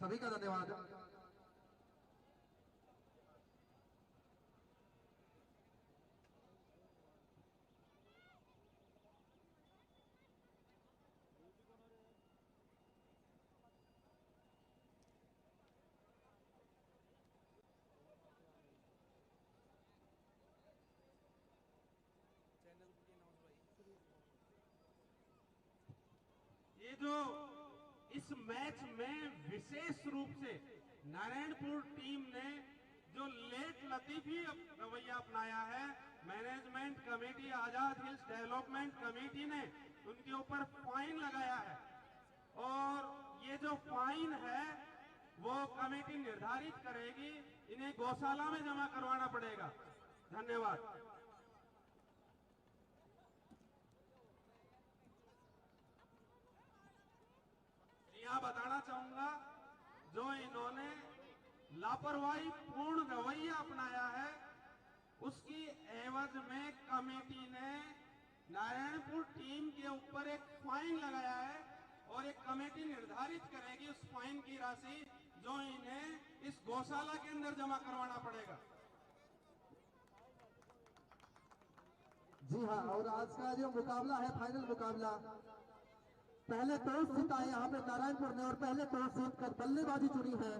सभी का धन्यवाद। ये जो इस मैच में विशेष रूप से नारायणपुर टीम ने जो लेट लतीफी रवैया अपनाया है, मैनेजमेंट कमेटी आजाद हिल्स डेवलपमेंट कमेटी ने उनके ऊपर फाइन लगाया है और ये जो फाइन है वो कमेटी निर्धारित करेगी, इन्हें गौशाला में जमा करवाना पड़ेगा। धन्यवाद। यहां बताना चाहूंगा जो इन्होंने लापरवाही पूर्ण रवैया अपनाया है उसकी एवज में कमेटी ने नारायणपुर टीम के ऊपर एक फाइन लगाया है और एक कमेटी निर्धारित करेगी उस फाइन की राशि जो इन्हें इस गौशाला के अंदर जमा करवाना पड़ेगा। जी हाँ, और आज का जो मुकाबला है, फाइनल मुकाबला, पहले टॉस जीता है यहाँ पे नारायणपुर ने और पहले टॉस जीत कर बल्लेबाजी चुनी है।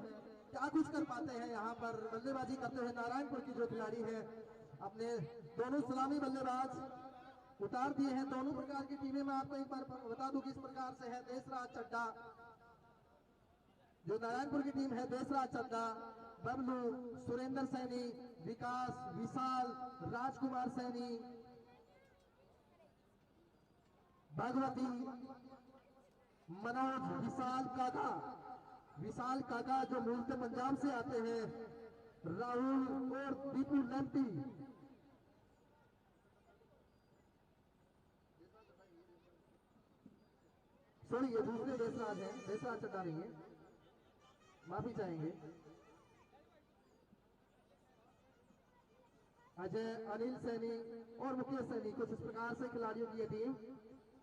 क्या कुछ कर पाते हैं यहाँ पर बल्लेबाजी करते हुए नारायणपुर की जो खिलाड़ी है, अपने दोनों सलामी बल्लेबाज उतार दिए हैं। दोनों प्रकार की टीमें मैं आपको एक बार बता दूं किस प्रकार से है। देशराज चड्डा, जो नारायणपुर की टीम है, देशराज चड्डा, बबलू, सुरेंद्र सैनी, विकास, विशाल, राजकुमार सैनी, भगवती, मनोज, विशाल काका जो मूलतः पंजाब से आते हैं, राहुल और दीपू लंटी। सॉरी, ये दूसरे देशराज हैं, देशराज चड्डा नहीं है, माफी चाहेंगे। अजय, अनिल सैनी और मुकेश सैनी, कुछ इस प्रकार से खिलाड़ियों की ये टीम,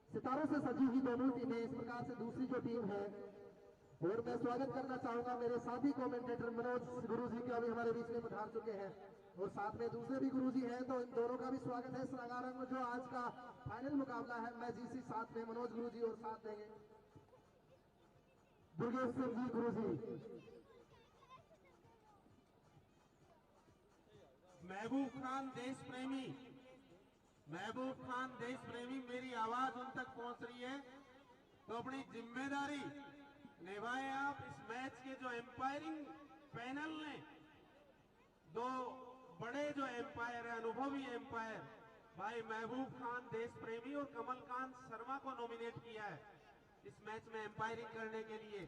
सितारों से सजी हुई दोनों टीमें, इस प्रकार से दूसरी जो टीम है। और मैं स्वागत करना चाहूंगा मेरे साथी कमेंटेटर मनोज गुरुजी का, भी हमारे बीच में पधार चुके हैं और साथ में दूसरे भी गुरुजी हैं, तो इन दोनों का भी स्वागत है इस रंगारंग में जो आज का फाइनल मुकाबला है। मैं जीसी साथ में मनोज गुरुजी और साथ देंगे दुर्गेश सिंह जी गुरुजी। महबूब खान देश प्रेमी, महबूब खान देश प्रेमी, मेरी आवाज उन तक पहुंच रही है तो अपनी जिम्मेदारी निभाएं आप। इस मैच के जो एम्पायरिंग पैनल ने दो बड़े जो एम्पायर है, अनुभवी एम्पायर भाई महबूब खान देश प्रेमी और कमलकांत शर्मा को नॉमिनेट किया है इस मैच में एम्पायरिंग करने के लिए।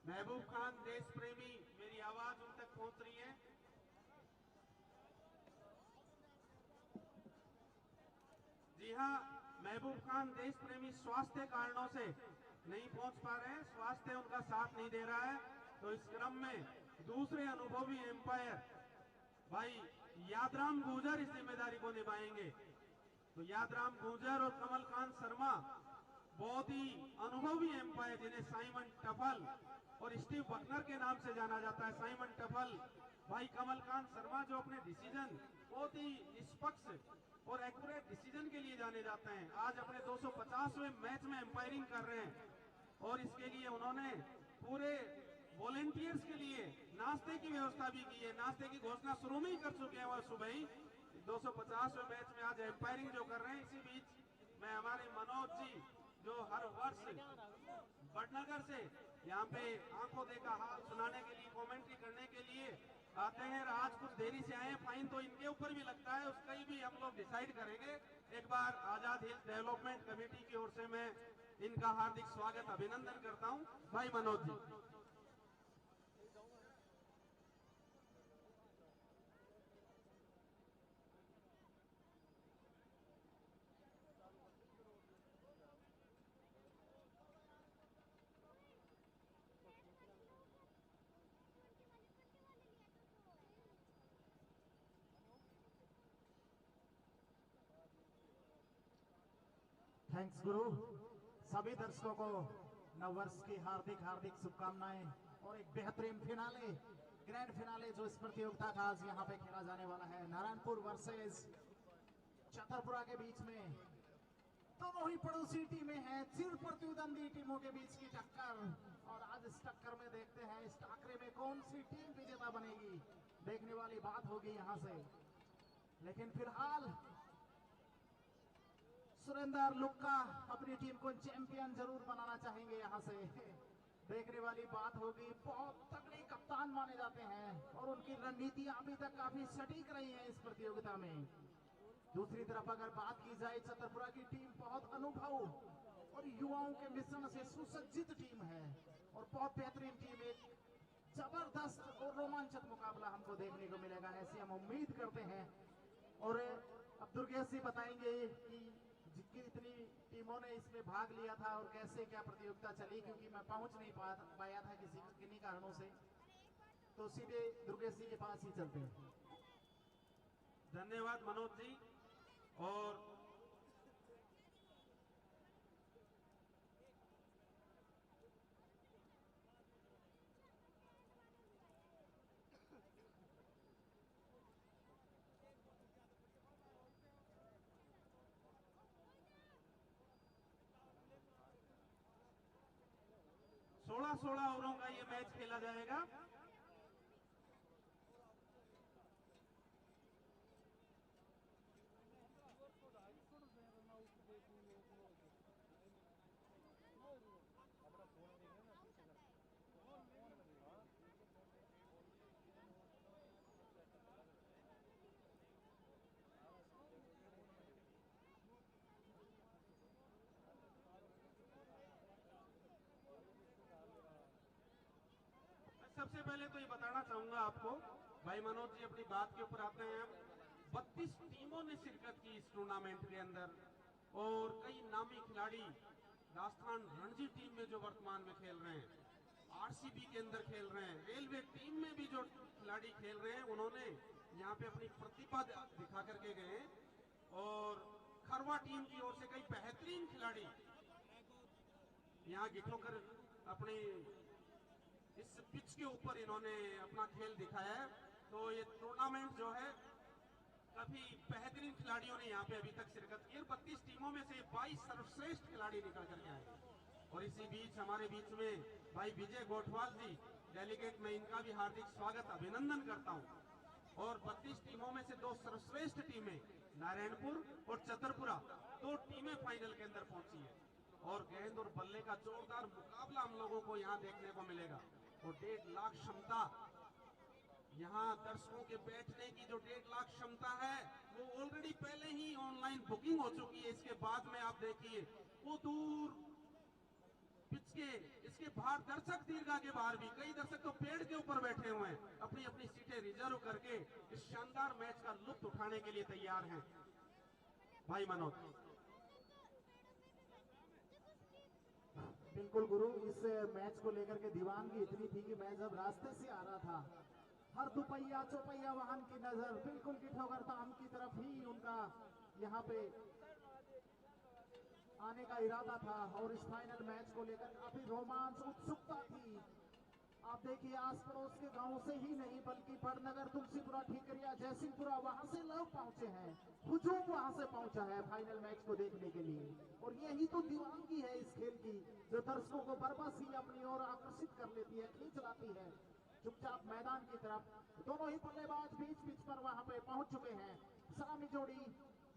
महबूब खान देश प्रेमी, मेरी आवाज उन तक पहुंच रही है? जी हाँ, महबूब खान देश प्रेमी स्वास्थ्य कारणों से नहीं पहुंच पा रहे हैं, स्वास्थ्य उनका साथ नहीं दे रहा है, तो इस क्रम में दूसरे अनुभवी एम्पायर भाई यादराम गुर्जर इस जिम्मेदारी को निभाएंगे। तो यादराम गुर्जर और कमलकांत शर्मा बहुत ही अनुभवी एम्पायर, जिन्हें साइमन टफल और स्टीव बकनर के नाम से जाना जाता है। साइमन टफल भाई, कमलकांत शर्मा जो अपने डिसीजन बहुत ही निष्पक्ष और एक्यूरेट डिसीजन के लिए जाने जाते हैं, आज अपने 250वें मैच में एम्पायरिंग कर रहे हैं और इसके लिए उन्होंने पूरे वॉलेंटियर्स के लिए नाश्ते की व्यवस्था भी की है। नाश्ते की घोषणा शुरू में ही कर चुके हैं, वह सुबह ही 250वें मैच में आज एम्पायरिंग जो कर रहे हैं। इसी बीच मैं हमारे मनोज जी जो हर वर्ष बटनगर से यहाँ पे आंखों देखा हाल सुनाने के लिए, कमेंट्री करने के लिए आते हैं, आज कुछ देरी से आए, फाइन तो इनके ऊपर भी लगता है, उसका ही भी हम लोग डिसाइड करेंगे। एक बार आजाद हिल्स डेवलपमेंट कमेटी की ओर से मैं इनका हार्दिक स्वागत अभिनंदन करता हूँ भाई मनोज जी। थैंक्स गुरु। सभी दर्शकों को नववर्ष की हार्दिक हार्दिक शुभकामनाएं और एक बेहतरीन फिनाले, ग्रैंड फिनाले जो इस प्रतियोगिता का आज यहाँ पे खेला जाने वाला है। नारायणपुर वर्सेस छतरपुरा के बीच में दोनों ही पड़ोसी टीमें हैं, चिर प्रतिद्वंदी टीमों के बीच की टक्कर। और आज इस टक्कर में देखते हैं इस टाकरे में कौन सी टीम विजेता बनेगी, देखने वाली बात होगी यहाँ से। लेकिन फिलहाल सुरेंद्र लुक्का अपनी टीम को चैंपियन जरूर बनाना चाहेंगे यहाँ से, देखने वाली बात होगी। बहुत तगड़े कप्तान माने जाते हैं और उनकी रणनीतियां अभी तक काफी सटीक रही हैं इस प्रतियोगिता में। दूसरी तरफ अगर बात की जाए, छतरपुरा की टीम बहुत अनुभव और युवाओं के मिश्रण से सुसज्जित टीम है और बहुत बेहतरीन टीम। एक जबरदस्त और रोमांचक मुकाबला हमको देखने को मिलेगा, ऐसी हम उम्मीद करते हैं। और अब दुर्गेश जी बताएंगे कि कितनी टीमों ने इसमें भाग लिया था और कैसे क्या प्रतियोगिता चली, क्योंकि मैं पहुंच नहीं पाया था किन्हीं कारणों से। तो सीधे दुर्गेश जी के पास ही चलते हैं। धन्यवाद मनोज जी। और सोलह ओवरों का ये मैच खेला जाएगा। सबसे पहले तो ये बताना चाहूंगा आपको, भाई मनोज जी अपनी बात के ऊपर आते हैं। 32 टीमों ने शिरकत की इस टूर्नामेंट के अंदर और कई नामी खिलाड़ी राजस्थान रणजी टीम में जो वर्तमान में खेल रहे हैं, आरसीबी के अंदर खेल रहे हैं, रेलवे टीम में भी जो खिलाड़ी खेल रहे हैं, उन्होंने यहाँ पे अपनी प्रतिभा दिखा करके गए। और खरवा टीम की ओर से कई बेहतरीन खिलाड़ी यहाँ गिठोकर अपने इस पिच के ऊपर इन्होंने अपना खेल दिखाया है। तो ये टूर्नामेंट जो है काफी बेहतरीन खिलाड़ियों ने यहाँ पे अभी तक शिरकत की। 32 टीमों में से 22 सर्वश्रेष्ठ खिलाड़ी निकल करके आए। और इसी बीच हमारे बीच में भाई विजय गोठवाल जी डेलीगेट, मैं इनका भी हार्दिक स्वागत अभिनंदन करता हूँ। और 32 टीमों में से 2 सर्वश्रेष्ठ टीमें नारायणपुर और छतरपुरा 2 टीमें फाइनल के अंदर पहुंची है। और गेंद और बल्ले का जोरदार मुकाबला हम लोगों को यहाँ देखने को मिलेगा। और 1.5 लाख क्षमता, यहाँ दर्शकों के बैठने की जो 1.5 लाख क्षमता है वो ऑलरेडी पहले ही ऑनलाइन बुकिंग हो चुकी है। इसके बाद में आप देखिए वो दूर पिच के इसके बाहर दर्शक दीर्घा के बाहर भी कई दर्शक तो पेड़ के ऊपर बैठे हुए हैं, अपनी अपनी सीटें रिजर्व करके इस शानदार मैच का लुत्फ उठाने के लिए तैयार हैं। भाई मनोज। बिल्कुल गुरु, इस मैच को लेकर के दीवानगी इतनी थी कि मैं जब रास्ते से आ रहा था, हर दुपहिया चौपहिया वाहन की नजर बिल्कुल किठोकर धाम की तरफ ही उनका यहाँ पे आने का इरादा था। और इस फाइनल मैच को लेकर काफी रोमांच उत्सुकता थी। आप देखिए आस पड़ोस के गांव से ही नहीं बल्कि बड़नगर, तुलसीपुरा, ठीकरिया, जयसिंहपुरा, वहां से लोग पहुंचे हैं, हुजूम वहां से पहुंचा है फाइनल मैच को देखने के लिए। और यही तो दीवानगी है इस खेल की, जो दर्शकों को बरबस ही अपनी ओर आकर्षित कर लेती है, खींच लाती है चुपचाप मैदान की तरफ। दोनों ही बल्लेबाज बीच बीच पर वहां पे पहुंच चुके हैं। सलामी जोड़ी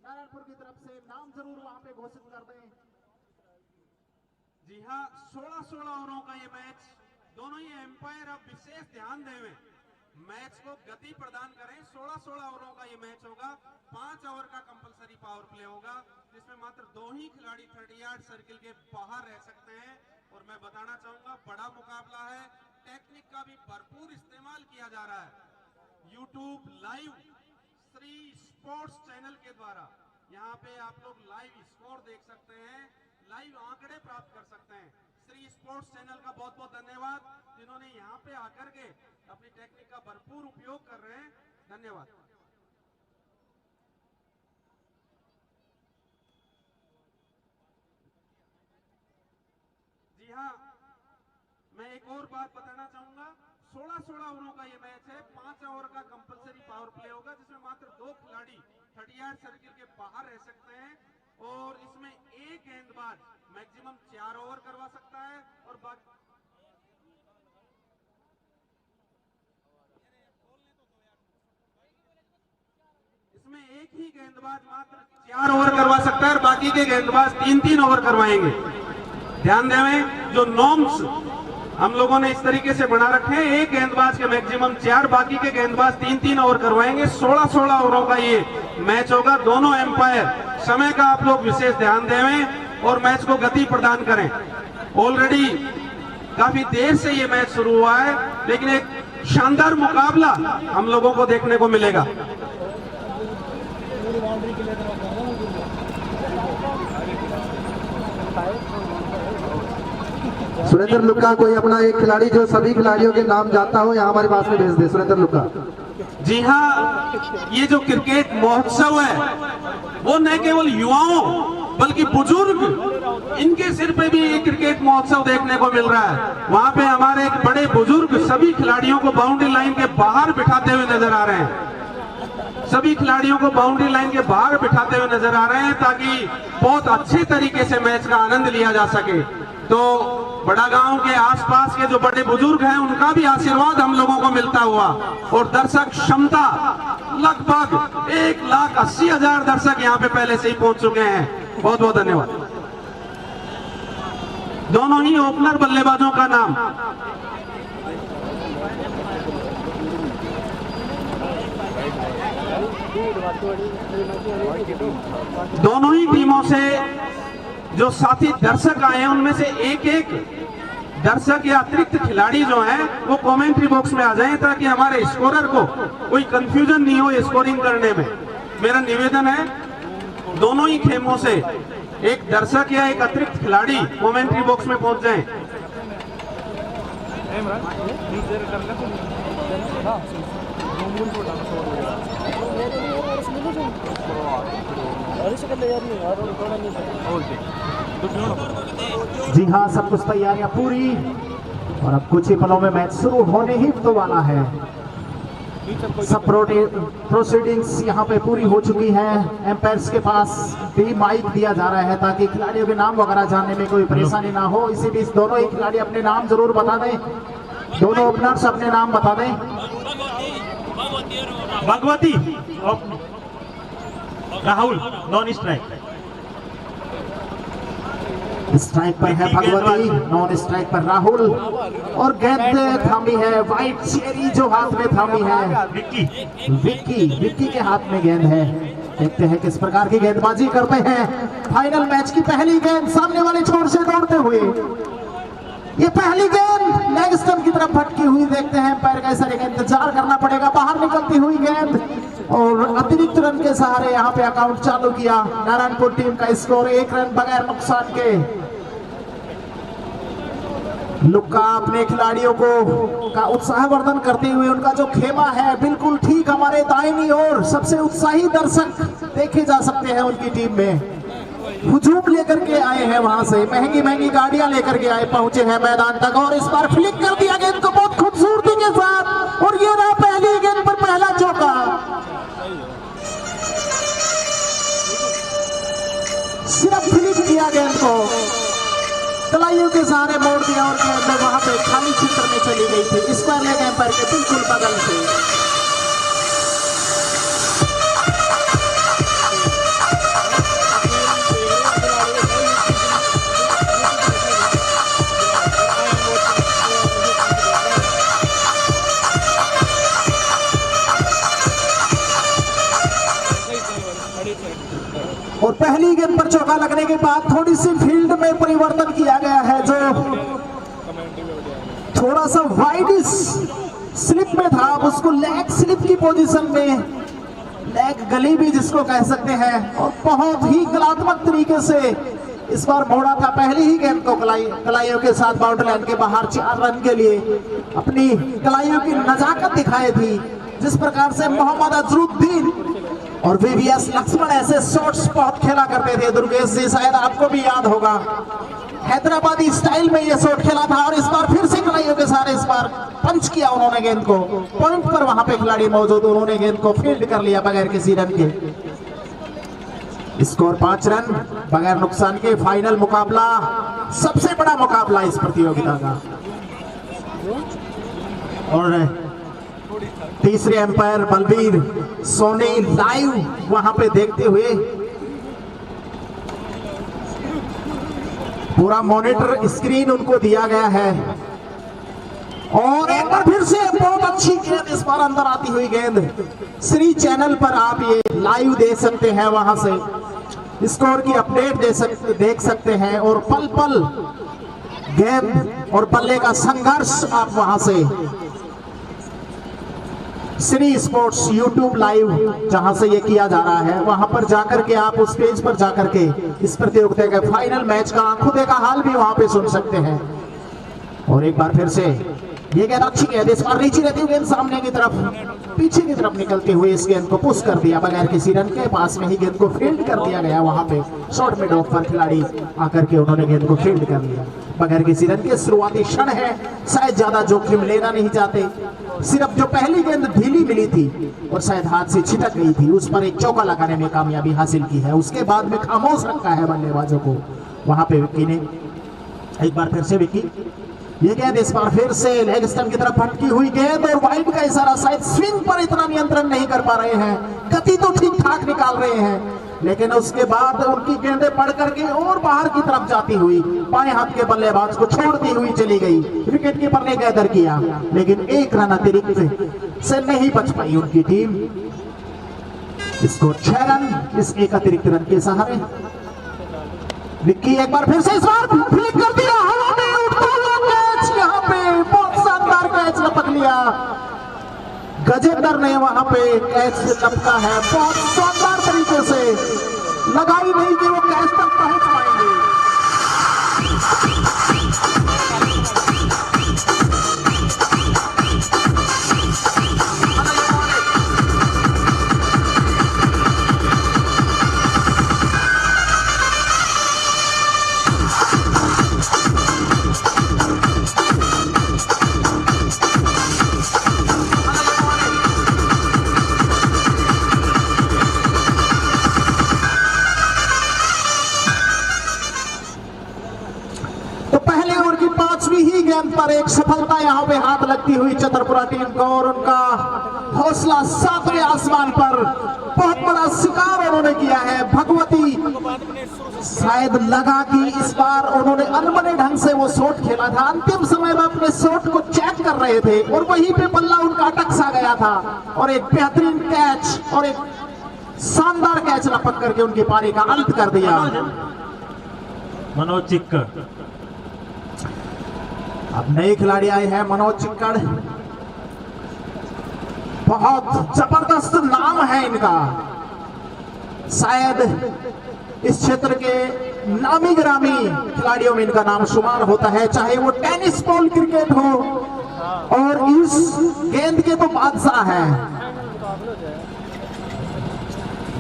नारायणपुर की तरफ से नाम जरूर वहां पे घोषित कर दें। जी हाँ, 16 ओवरों का ये मैच, दोनों ही एम्पायर अब विशेष ध्यान दें, मैच को गति प्रदान करें। 16 ओवरों का ये मैच होगा। 5 ओवर का कंपलसरी पावर प्ले होगा, जिसमें मात्र 2 ही खिलाड़ी 30 यार्ड सर्किल के बाहर रह सकते हैं। और मैं बताना चाहूंगा बड़ा मुकाबला है, टेक्निक का भी भरपूर इस्तेमाल किया जा रहा है। YouTube live Shri sports channel के द्वारा यहाँ पे आप लोग लाइव स्कोर देख सकते हैं, लाइव आंकड़े प्राप्त कर सकते हैं। श्री स्पोर्ट्स चैनल का बहुत बहुत धन्यवाद, जिन्होंने यहाँ पे आकर के अपनी टेक्निक का भरपूर उपयोग कर रहे हैं। धन्यवाद। जी जी हाँ, मैं एक और बात बताना चाहूंगा। 16-16 ओवरों का ये मैच है। 5 ओवर का कंपलसरी पावर प्ले होगा, जिसमें मात्र 2 खिलाड़ी 38 सर्किल के बाहर रह सकते हैं और इसमें एक गेंदबाज मैक्सिमम 4 ओवर करवा सकता है और बाकी इसमें एक ही गेंदबाज मात्र 4 ओवर करवा सकता है और बाकी के गेंदबाज 3-3 ओवर करवाएंगे। ध्यान देवें, जो नॉर्म्स हम लोगों ने इस तरीके से बना रखे हैं, एक गेंदबाज के मैक्सिमम 4, बाकी के गेंदबाज 3-3 ओवर करवाएंगे। 16-16 ओवरों का ये मैच होगा। दोनों एम्पायर समय का आप लोग विशेष ध्यान देवें और मैच को गति प्रदान करें। ऑलरेडी काफी देर से ये मैच शुरू हुआ है, लेकिन एक शानदार मुकाबला हम लोगों को देखने को मिलेगा। सुरेंद्र लुक्का, कोई अपना एक खिलाड़ी जो सभी खिलाड़ियों के नाम जानता हो यहाँ हमारे पास में भेज दे। सुरेंद्र लुक्का। जी हाँ, ये जो क्रिकेट महोत्सव है वो न केवल युवाओं बल्कि बुजुर्ग, इनके सिर पे भी ये क्रिकेट महोत्सव देखने को मिल रहा है। वहां पे हमारे एक बड़े बुजुर्ग सभी खिलाड़ियों को बाउंड्री लाइन के बाहर बिठाते हुए नजर आ रहे हैं। सभी खिलाड़ियों को बाउंड्री लाइन के बाहर बिठाते हुए नजर आ रहे हैं ताकि बहुत अच्छे तरीके से मैच का आनंद लिया जा सके। तो बड़ा गांव के आसपास के जो बड़े बुजुर्ग हैं उनका भी आशीर्वाद हम लोगों को मिलता हुआ, और दर्शक क्षमता लगभग 1,80,000 दर्शक यहाँ पे पहले से ही पहुंच चुके हैं। बहुत बहुत धन्यवाद। दोनों ही ओपनर बल्लेबाजों का नाम। दोनों ही टीमों से जो साथी दर्शक आए हैं उनमें से एक एक दर्शक या अतिरिक्त खिलाड़ी जो हैं वो कमेंट्री बॉक्स में आ जाएं ताकि हमारे स्कोरर को कोई कंफ्यूजन नहीं हो स्कोरिंग करने में। मेरा निवेदन है, दोनों ही खेमों से एक दर्शक या एक अतिरिक्त खिलाड़ी कमेंट्री बॉक्स में पहुंच जाएं। जी हाँ, सब कुछ तैयारियां पूरी और अब कुछ ही पलों में मैच शुरू होने ही तो वाला है। सब प्रोसीडिंग्स यहाँ पे पूरी हो चुकी है। एम्पायर्स के पास भी माइक दिया जा रहा है ताकि खिलाड़ियों के नाम वगैरह जानने में कोई परेशानी ना हो। इसी बीच दोनों ही खिलाड़ी अपने नाम जरूर बता दें। दोनों ओपनर्स अपने नाम बता दें। Bhagwati Rahul, non strike. Strike पर है भगवती, नॉन स्ट्राइक पर राहुल, और गेंद थामी है व्हाइट चेरी जो हाथ में थामी है विक्की के हाथ में गेंद है। देखते हैं किस प्रकार की गेंदबाजी करते हैं। फाइनल मैच की पहली गेंद सामने वाले छोर से दौड़ते हुए, ये पहली गेंद लेग स्टंप की तरफ भटकी हुई। देखते हैं पैर का इशारे का इंतजार करना पड़ेगा। बाहर निकलती हुई गेंद और अतिरिक्त रन के सहारे यहाँ पे अकाउंट चालू किया। नारायणपुर टीम का स्कोर 1 रन बगैर नुकसान के। लुक्का अपने खिलाड़ियों को का उत्साहवर्धन करते हुए, उनका जो खेमा है बिल्कुल ठीक हमारे दाहिनी ओर सबसे उत्साही दर्शक देखे जा सकते हैं उनकी टीम में। हुजूम लेकर के आए हैं, वहां से महंगी गाड़ियां लेकर के आए, पहुंचे हैं मैदान तक और इस बार फ्लिक कर दिया गेंद को बहुत खूबसूरती के साथ। और ये रहा पहली गेंद पर पहला चौका। सिर्फ फ्लिक किया गेंद को, तलाइयों के सहारे मोड़ दिया और गेंद वहां पे खाली क्षेत्र में चली गई थी। स्क्वायर लेग एम्पायर के बिल्कुल बगल से। और पहली गेंद पर चौका लगने के बाद थोड़ी सी फील्ड में परिवर्तन किया गया है, जो थोड़ा सा वाइड स्लिप में था, अब उसको लेग स्लिप की पोजीशन में, लेग गली भी जिसको कह सकते हैं, और बहुत ही कलात्मक तरीके से इस बार मोड़ा था। पहली ही गेंद को कलाइयों के साथ बाउंड्री लाइन के बाहर 4 रन के लिए अपनी कलाइयों की नजाकत दिखाई थी। जिस प्रकार से मोहम्मद अजरुद्दीन और VVS लक्ष्मण ऐसे शॉट्स बहुत खेला करते थे। दुर्गेश जी, शायद आपको भी याद होगा। हैदराबादी स्टाइल में ये शॉट खेला था और इस बार फिर से खिलाड़ियों के सारे इस बार पंच किया उन्होंने गेंद को। पॉइंट पर वहां पे खिलाड़ी मौजूद, उन्होंने गेंद को फील्ड कर लिया बगैर किसी रन के। स्कोर 5 रन बगैर नुकसान के। फाइनल मुकाबला, सबसे बड़ा मुकाबला इस प्रतियोगिता का। और तीसरे अंपायर बलबीर सोनी लाइव वहां पे देखते हुए, पूरा मॉनिटर स्क्रीन उनको दिया गया है। और एक बार फिर से बहुत अच्छी गेंद इस बार अंदर आती हुई गेंद। श्री चैनल पर आप ये लाइव दे सकते हैं, वहां से स्कोर की अपडेट देख सकते हैं और पल पल गेंद और बल्ले का संघर्ष आप वहां से श्री स्पोर्ट्स यूट्यूब लाइव जहां से ये किया जा रहा है, वहां पर जाकर के आप उस पेज पर जाकर के इस प्रतियोगिता के फाइनल मैच का आंखों देखा हाल भी वहां पे सुन सकते हैं। और एक बार फिर से ये गेंद अच्छी गेंद, इस बार नीचे रहती हुई गेंद सामने की तरफ, पीछे की तरफ निकलते हुए इस गेंद को पुश कर दिया बगैर किसी रन के। पास में ही गेंद को फील्ड कर दिया गया वहां पे। शॉर्ट मिड ऑफ पर खिलाड़ी आकर के उन्होंने गेंद को फील्ड कर लिया बगैर किसी रन के। शुरुआती क्षण है, शायद ज्यादा जोखिम लेना नहीं चाहते। सिर्फ जो पहली गेंद ढीली मिली थी और शायद हाथ से छिटक गई थी, उस पर एक चौका लगाने में कामयाबी हासिल की है। उसके बाद में खामोश रखा है बल्लेबाजों को वहां पे विक्की ने। एक बार फिर से विक्की, ये गेंद इस बार फिर से लेग स्टंप की तरफ भटकी हुई गेंद और वाइड का इशारा। शायद स्विंग पर इतना नियंत्रण नहीं कर पा रहे हैं, गति तो ठीक ठाक निकाल रहे हैं, लेकिन उसके बाद उनकी गेंदें पड़ करके और बाहर की तरफ जाती हुई बाएं हाथ के बल्लेबाज को छोड़ती हुई चली गई। विकेट कीपर ने गैदर किया, लेकिन एक रन अतिरिक्त से नहीं बच पाई उनकी टीम। स्कोर 6 रन इस एक अतिरिक्त रन के सहारे। विक्की एक बार फिर से इस बार फ्लिक कर दिया, हवा में उड़ता हुआ कैच, यहाँ पे बहुत शानदार कैच लपक लिया। गजेंद्र ने वहां पे कैच लपका है, बहुत शानदार तरीके से। लगाई नहीं कि वो कैच तक पहुंच पाएंगे। पर एक सफलता यहाँ पे हाथ लगती हुई छतरपुरा टीम को और उनका हौसला 7वें आसमान पर। बहुत बड़ा शिकार उन्होंने किया है। भगवती शायद लगा कि इस बार उन्होंने अनबने ढंग से वो शॉट खेला था, अंतिम समय में अपने शॉट को चेक कर रहे थे और वहीं पे बल्ला उनका अटक सा गया था और एक बेहतरीन कैच और एक शानदार कैच लपक करके उनकी पारी का अंत कर दिया। मनोज चिक्कड़, अब नए खिलाड़ी आए हैं, मनोज चिक्कड़। बहुत जबरदस्त नाम है इनका, शायद इस क्षेत्र के नामी गिरामी खिलाड़ियों में इनका नाम शुमार होता है, चाहे वो टेनिस बॉल क्रिकेट हो और इस गेंद के तो बादशाह हैं।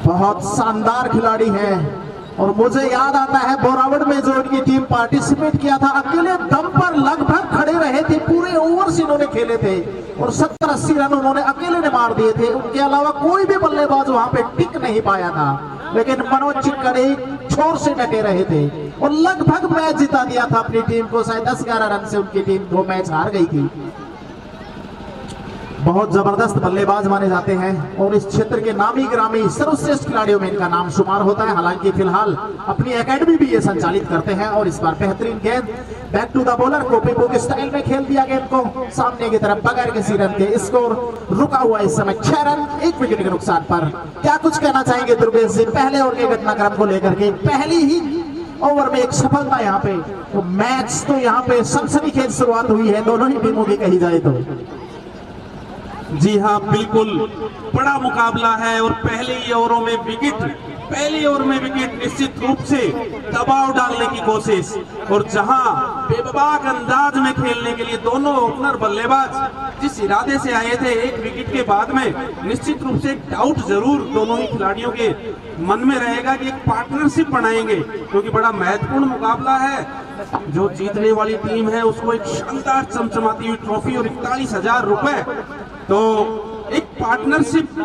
बहुत शानदार खिलाड़ी है और मुझे याद आता है बोरावड़ में जो इनकी टीम पार्टिसिपेट किया था, अकेले दम पर लगभग खड़े रहे थे, पूरे ओवर्स इन्होंने खेले थे और 70-80 रन उन्होंने अकेले ने मार दिए थे। उनके अलावा कोई भी बल्लेबाज वहां पे टिक नहीं पाया था, लेकिन मनोज चिक्कड़ एक छोर से डटे रहे थे और लगभग मैच जिता दिया था अपनी टीम को। शायद 10-11 रन से उनकी टीम 2 मैच हार गई थी। बहुत जबरदस्त बल्लेबाज माने जाते हैं और इस क्षेत्र के नामी ग्रामी सर्वश्रेष्ठ खिलाड़ियों में इनका नाम शुमार होता है। हालांकि फिलहाल अपनी एकेडमी भी ये संचालित करते हैं और इस बार बेहतरीन गेंद back to the bowler, copy book style में खेल दिया गेंद को सामने की तरफ बगैर किसी रन के। स्कोर रुका हुआ इस समय 6 रन 1 विकेट के नुकसान पर। क्या कुछ कहना चाहेंगे दुर्गेश जी पहले ओवर के घटनाक्रम को लेकर के? पहली ही ओवर में एक सफलता यहाँ पे, तो मैच तो यहाँ पे सनसनीखेज शुरुआत हुई है दोनों ही टीमों की कही जाए तो। जी हाँ, बिल्कुल बड़ा मुकाबला है और पहले ही ओवरों में विकेट पहली ओवर में विकेट निश्चित रूप से दबाव डालने की कोशिश, और जहां बेबाक अंदाज में खेलने के लिए दोनों ओपनर बल्लेबाज जिस इरादे से आए थे, एक विकेट के बाद में निश्चित रूप से एक डाउट जरूर दोनों ही खिलाड़ियों के मन में रहेगा कि एक पार्टनरशिप बनाएंगे, क्योंकि बड़ा महत्वपूर्ण मुकाबला है। जो जीतने वाली टीम है उसको एक शानदार चमचमाती हुई ट्रॉफी और 41,000 रुपए, तो एक पार्टनरशिप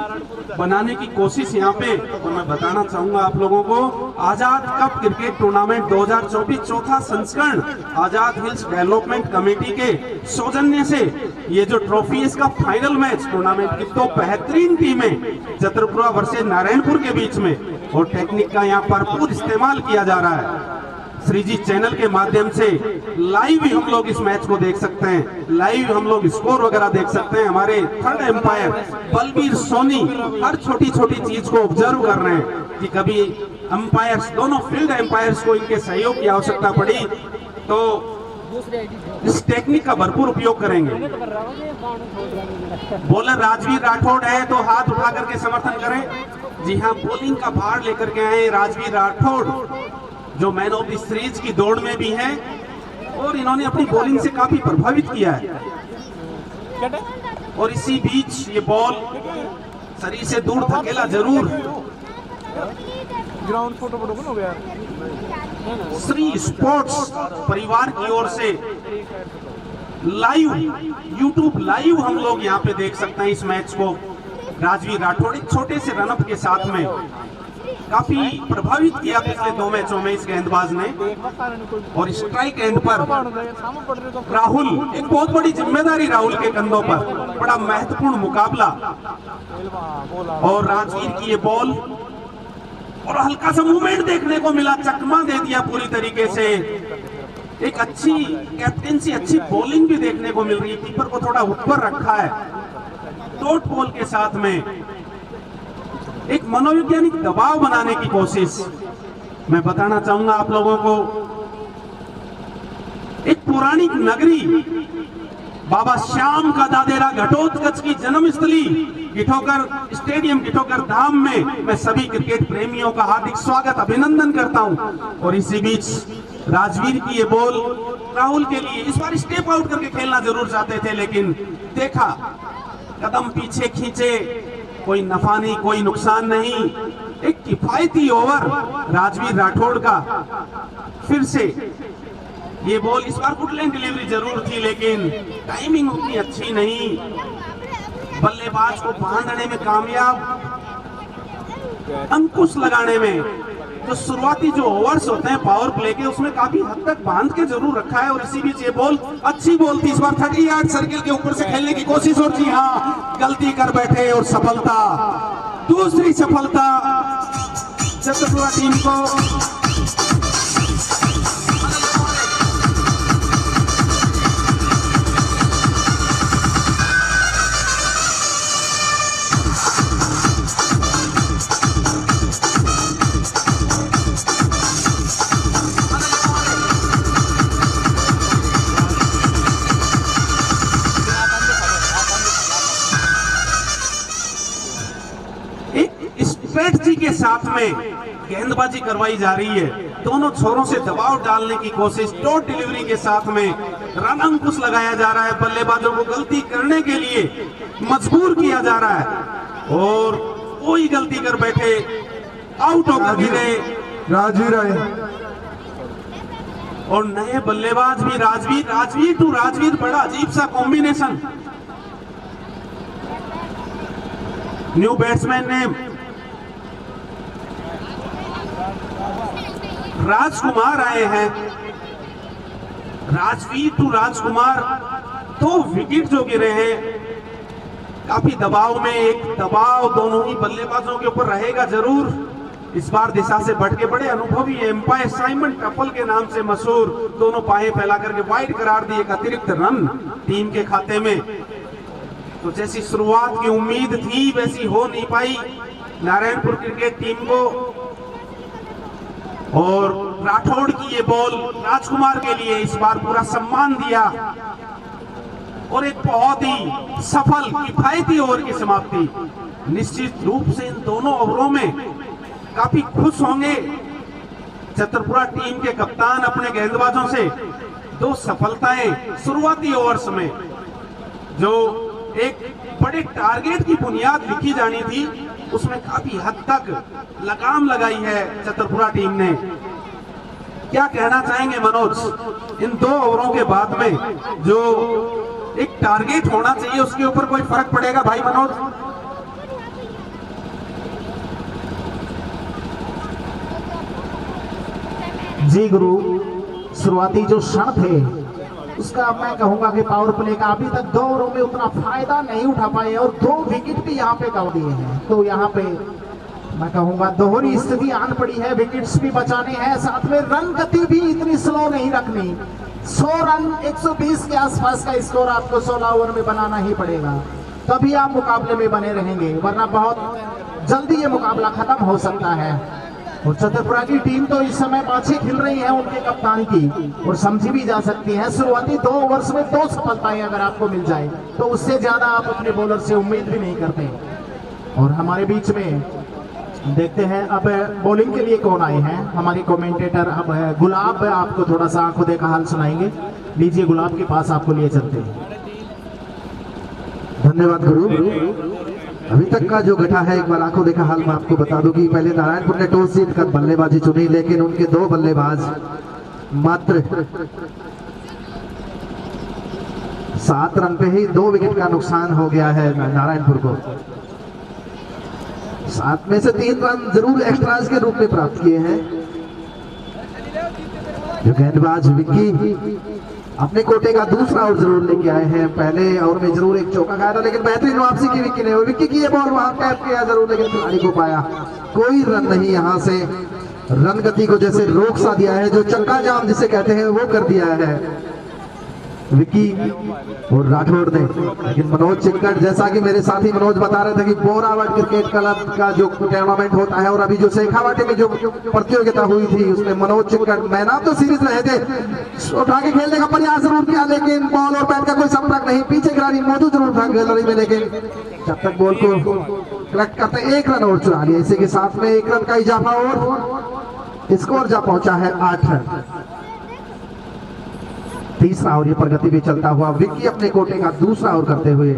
बनाने की कोशिश यहाँ पे। तो मैं बताना चाहूंगा आप लोगों को, आजाद कप क्रिकेट टूर्नामेंट 2024 चौथा संस्करण आजाद हिल्स डेवलपमेंट कमेटी के सौजन्य से ये जो ट्रॉफी है, इसका फाइनल मैच टूर्नामेंट की तो बेहतरीन टीमें जतरपुरा वर्सेस नारायणपुर के बीच में, और टेक्निक का यहाँ भरपूर इस्तेमाल किया जा रहा है। श्रीजी चैनल के माध्यम से लाइव ही हम लोग इस मैच को देख सकते हैं, लाइव हम लोग स्कोर वगैरह देख सकते हैं। हमारे थर्ड एम्पायर बलबीर सोनी हर छोटी छोटी चीज को ऑब्जर्व कर रहे हैं कि कभी एम्पायर्स, दोनों फील्ड एम्पायर्स को इनके सहयोग की आवश्यकता पड़ी तो इस टेक्निक का भरपूर उपयोग करेंगे। बॉलर राजवीर राठौड़ है तो हाथ उठा करके समर्थन करें। जी हाँ, बॉलिंग का भार लेकर के आए राजवीर राठौड़, जो मैन ऑफ द सीरीज की दौड़ में भी हैं, और इन्होंने अपनी बॉलिंग से काफी प्रभावित किया है। और इसी बीच ये बॉल शरीर से दूर धकेला जरूर। ग्राउंड फोटो हो गया। श्री स्पोर्ट्स परिवार की ओर से लाइव यूट्यूब लाइव हम लोग यहाँ पे देख सकते हैं इस मैच को। राजवीर राठौड़ एक छोटे से रनअप के साथ में काफी प्रभावित किया पिछले 2 मैचों में इस गेंदबाज ने, और स्ट्राइक एंड पर राहुल, एक बहुत बड़ी जिम्मेदारी राहुल के कंधों पर, बड़ा महत्वपूर्ण मुकाबला। और राजवीर की ये बॉल, और हल्का सा मूवमेंट देखने को मिला, चकमा दे दिया पूरी तरीके से। एक अच्छी कैप्टेंसी, अच्छी बॉलिंग भी देखने को मिल रही है। कीपर को थोड़ा ऊपर रखा है डॉट बॉल के साथ में, एक मनोवैज्ञानिक दबाव बनाने की कोशिश। मैं बताना चाहूंगा आप लोगों को, एक पौराणिक नगरी बाबा श्याम का दादेरा घटोत्कच की जन्मस्थली गिठोकर स्टेडियम, गिठोकर धाम में मैं सभी क्रिकेट प्रेमियों का हार्दिक स्वागत, अभिनंदन करता हूं। और इसी बीच राजवीर की ये बॉल राहुल के लिए, इस बार स्टेप आउट करके खेलना जरूर चाहते थे, लेकिन देखा कदम पीछे खींचे, कोई नफा नहीं, कोई नुकसान नहीं। एक किफायती ओवर राजवीर राठौड़ का। फिर से ये बॉल, इस बार गुड लाइन डिलीवरी जरूर थी, लेकिन टाइमिंग उतनी अच्छी नहीं। बल्लेबाज को बांधने में कामयाब, अंकुश लगाने में, जो शुरुआती जो ओवर्स होते हैं पावर प्ले के, उसमें काफी हद तक बांध के जरूर रखा है। और इसी बीच ये बॉल अच्छी बॉल थी, इस बार 30 यार्ड सर्किल के ऊपर से खेलने की कोशिश, और जी हाँ, गलती कर बैठे और सफलता, दूसरी सफलता जतपुरा टीम को। स्ट्रेटजी के साथ में गेंदबाजी करवाई जा रही है, दोनों छोरों से दबाव डालने की कोशिश, डॉट डिलीवरी के साथ में रन अंकुश लगाया जा रहा है। बल्लेबाजों को गलती करने के लिए मजबूर किया जा रहा है, और कोई गलती कर बैठे आउट होकर गिरे राजवीर आए, और नए बल्लेबाज भी राजवीर टू राजवीर, बड़ा अजीब सा कॉम्बिनेशन। न्यू बैट्समैन नेम राजकुमार आए हैं, राजवीर टू राजकुमार। 2 विकेट जो गिरे हैं, काफी दबाव में, एक दबाव दोनों ही बल्लेबाजों के ऊपर रहेगा जरूर। इस बार दिशा से बढ़ के बड़े अनुभवी एम्पायर साइमन टफल के नाम से मशहूर, दोनों पाए फैला करके वाइड करार दिए, एक अतिरिक्त रन टीम के खाते में। तो जैसी शुरुआत की उम्मीद थी वैसी हो नहीं पाई नारायणपुर क्रिकेट टीम को, और राठौड़ की ये बॉल राजकुमार के लिए इस बार पूरा सम्मान दिया, और एक बहुत ही सफल किफायती ओवर की समाप्ति। निश्चित रूप से इन दोनों ओवरों में काफी खुश होंगे छतरपुरा टीम के कप्तान अपने गेंदबाजों से। दो सफलताएं शुरुआती ओवर्स में जो एक बड़े टारगेट की बुनियाद लिखी जानी थी, उसमें काफी हद तक लगाम लगाई है छतरपुरा टीम ने। क्या कहना चाहेंगे मनोज, इन 2 ओवरों के बाद में जो एक टारगेट होना चाहिए उसके ऊपर कोई फर्क पड़ेगा भाई मनोज? जी गुरु, शुरुआती जो क्षण थे उसका मैं कहूंगा कि पावर प्ले का अभी तक 2 ओवरों में उतना फायदा नहीं उठा पाए और 2 विकेट भी यहाँ पे गंवा दिए हैं। तो यहाँ पे मैं कहूंगा दोहरी स्थिति आन पड़ी है, विकेट्स भी बचाने हैं, साथ में रन गति भी इतनी स्लो नहीं रखनी। 100 रन 120 के आसपास का स्कोर आपको 16 ओवर में बनाना ही पड़ेगा, तभी आप मुकाबले में बने रहेंगे, वरना बहुत जल्दी ये मुकाबला खत्म हो सकता है। और छतरपुरा की टीम तो इस समय बाछी खिल रही है उनके कप्तान की, और समझी भी जा सकती है। शुरुआती 2 ओवर्स में 2 सफलताएं अगर आपको मिल जाए तो उससे ज्यादा आप अपने बॉलर से उम्मीद भी नहीं करते। और हमारे बीच में देखते हैं अब बॉलिंग के लिए कौन आए हैं हमारी कमेंटेटर। अब गुलाब आपको थोड़ा सा आंखों देखा हाल सुनाएंगे। लीजिए, गुलाब के पास आपको लिए चलते हैं। धन्यवाद गुरु। अभी तक का जो घटा है एक बार आंखों देखा हाल मैं आपको बता दूं कि पहले नारायणपुर ने टॉस जीतकर बल्लेबाजी चुनी, लेकिन उनके 2 बल्लेबाज मात्र 7 रन पे ही 2 विकेट का नुकसान हो गया है नारायणपुर को। 7 में से 3 रन जरूर एक्स्ट्राज के रूप में प्राप्त किए हैं। जो गेंदबाज विक्की अपने कोटे का दूसरा ओवर जरूर लेके आए हैं। पहले ओवर में जरूर एक चौका खाया था, लेकिन बेहतरीन वापसी की विक्की ने। विक्की की ये बॉल वहां टैप किया जरूर, लेकिन खिलाड़ी को पाया। कोई रन नहीं, यहाँ से रन गति को जैसे रोक सा दिया है, जो चक्का जाम जिसे कहते हैं वो कर दिया है विक्की और राठौड़ ने। लेकिन मनोज चिक्कड़, जैसा कि मेरे साथी मनोज बता रहे थे कि बोरावट क्रिकेट क्लब का जो टूर्नामेंट होता है और अभी जो शेखावाटी में जो प्रतियोगिता हुई थी उसमें मनोज चिक्कड़ मैन ऑफ द सीरीज रहे थे। उठा के खेलने का प्रयास जरूर किया, लेकिन बॉल और बैट का कोई संपर्क नहीं। पीछे खिलाड़ी मौजूद जरूर था गैलरी में, लेकिन जब तक बॉल को कलेक्ट करते 1 रन और चुरा लिया। इसी के साथ में 1 रन का इजाफा और स्कोर जा पहुंचा है 8 रन। तीसरा ओवर पर गति भी चलता हुआ विक्की अपने कोटे का दूसरा ओवर करते हुए